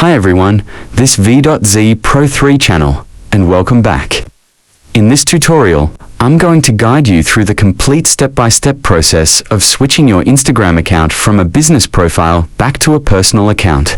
Hi everyone, this V.Z Pro 3 channel, and welcome back. In this tutorial, I'm going to guide you through the complete step-by-step process of switching your Instagram account from a business profile back to a personal account.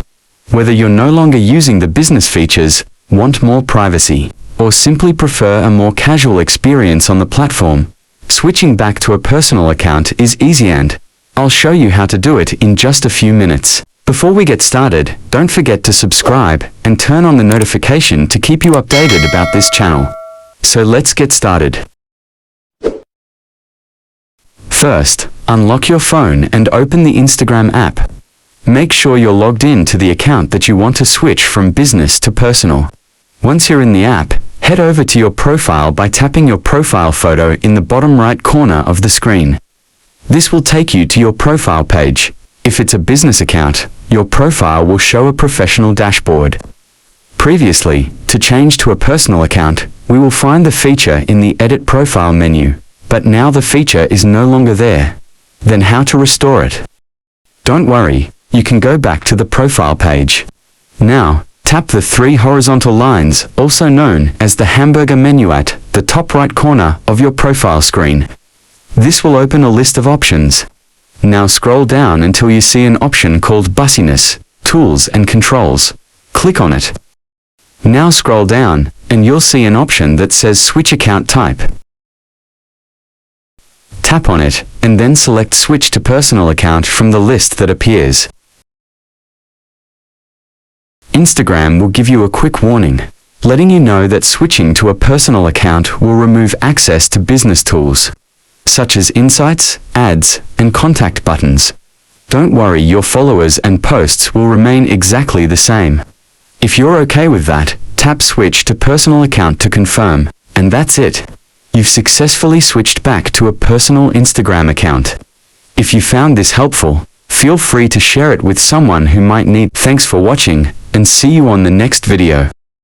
Whether you're no longer using the business features, want more privacy, or simply prefer a more casual experience on the platform, switching back to a personal account is easy, and I'll show you how to do it in just a few minutes. Before we get started, don't forget to subscribe and turn on the notification to keep you updated about this channel. So let's get started. First, unlock your phone and open the Instagram app. Make sure you're logged in to the account that you want to switch from business to personal. Once you're in the app, head over to your profile by tapping your profile photo in the bottom right corner of the screen. This will take you to your profile page. If it's a business account, your profile will show a professional dashboard. Previously, to change to a personal account, we will find the feature in the Edit Profile menu, but now the feature is no longer there. Then how to restore it? Don't worry, you can go back to the profile page. Now, tap the three horizontal lines, also known as the hamburger menu, at the top right corner of your profile screen. This will open a list of options. Now scroll down until you see an option called Bussiness, Tools and Controls. Click on it. Now scroll down, and you'll see an option that says Switch Account Type. Tap on it, and then select Switch to Personal Account from the list that appears. Instagram will give you a quick warning, letting you know that switching to a personal account will remove access to business tools, such as insights, ads, and contact buttons. Don't worry, your followers and posts will remain exactly the same. If you're okay with that, tap Switch to Personal Account to confirm, and that's it. You've successfully switched back to a personal Instagram account. If you found this helpful, feel free to share it with someone who might need. Thanks for watching, and see you on the next video.